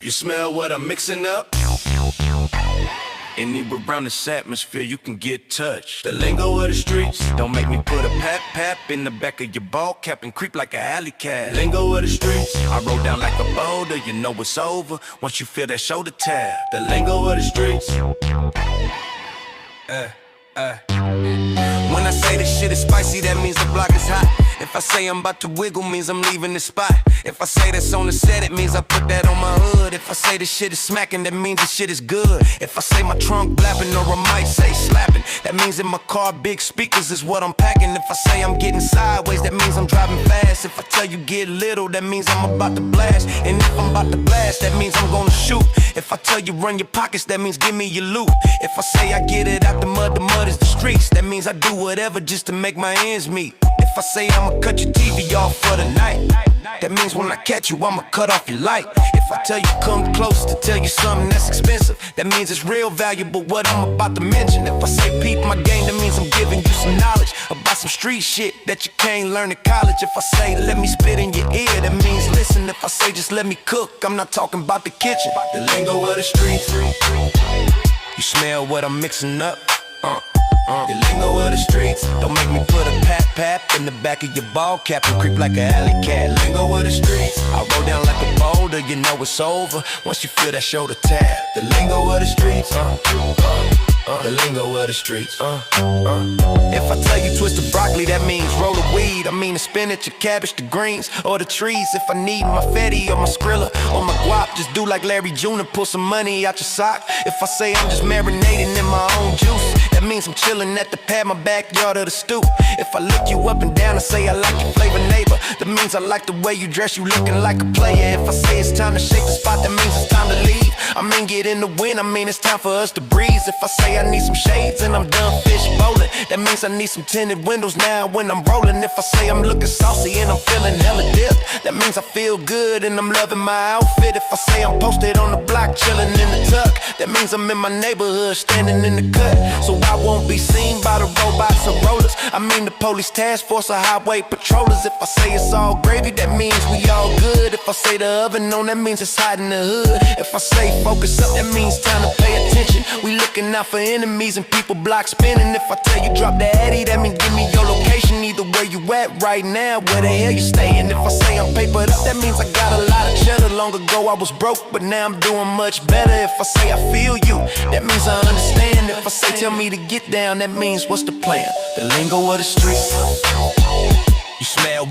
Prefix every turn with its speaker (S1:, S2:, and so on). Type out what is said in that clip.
S1: You smell what I'm mixing up? Anywhere around this atmosphere you can get touched. The lingo of the streets. Don't make me put a pap in the back of your ball cap and creep like a alley cat. Lingo of the streets. I roll down like a boulder, you know it's over once you feel that shoulder tap. The lingo of the streets. When I say this shit is spicy, that means the block is hot. If I say I'm about to wiggle, means I'm leaving the spot. If I say that's on the set, it means I put that on my hood. If I say this shit is smacking, that means this shit is good. If I say my trunk blapping, or I might say slapping, that means in my car big speakers is what I'm packing. If I say I'm getting sideways, that means I'm driving fast. If I tell you get little, that means I'm about to blast. And if I'm about to blast, that means I'm gonna shoot. If I tell you run your pockets, that means give me your loot. If I say I get it out the mud is the streets, that means I do whatever just to make my ends meet. If I say I'ma cut your TV off for the night, that means when I catch you, I'ma cut off your light. If I tell you come close to tell you something that's expensive, that means it's real valuable what I'm about to mention. If I say peep my game, that means I'm giving you some knowledge about some street shit that you can't learn in college. If I say let me spit in your ear, that means listen. If I say just let me cook, I'm not talking about the kitchen. The lingo of the streets. You smell what I'm mixing up? The lingo of the streets. Don't make me put a pap in the back of your ball cap and creep like a alley cat. Lingo of the streets. I roll down like a boulder, you know it's over once you feel that shoulder tap. The lingo of the streets. The lingo of the streets. If I tell you twist the broccoli, that means roll the weed. I mean the spinach, the cabbage, the greens, or the trees. If I need my Fetty or my Skrilla or my guap, just do like Larry June and pull some money out your sock. If I say I'm just marinating in my own juice, that means I'm chilling at the pad, my backyard or the stoop. If I look you up and down and say I like your flavor neighbor, that means I like the way you dress, you looking like a player. If I say it's time to shake the spot, that means it's time to leave. I mean get in the wind, I mean it's time for us to breeze. If I say I need some shades and I'm done fish bowling, that means I need some tinted windows now when I'm rolling. If I say I'm looking saucy and I'm feeling hella dip, that means I feel good and I'm loving my outfit. If I say I'm posted on the block chilling in the tuck, that means I'm in my neighborhood standing in the cut. So I won't be seen by the robots or rollers, I mean the police task force or highway patrollers. If I say it's all gravy, that means we all good. If I say the oven on, that means it's hot in the hood. If I say focus up, that means time to pay attention. We looking out for enemies and people block spinning. If I tell you drop the Addy, that means give me your location. Either where you at right now, where the hell you staying. If I say I'm papered up, that means I got a lot of cheddar. Long ago I was broke, but now I'm doing much better. If I say I feel you, that means I understand. If I say tell me to get down, that means what's the plan? The lingo of the streets. You smell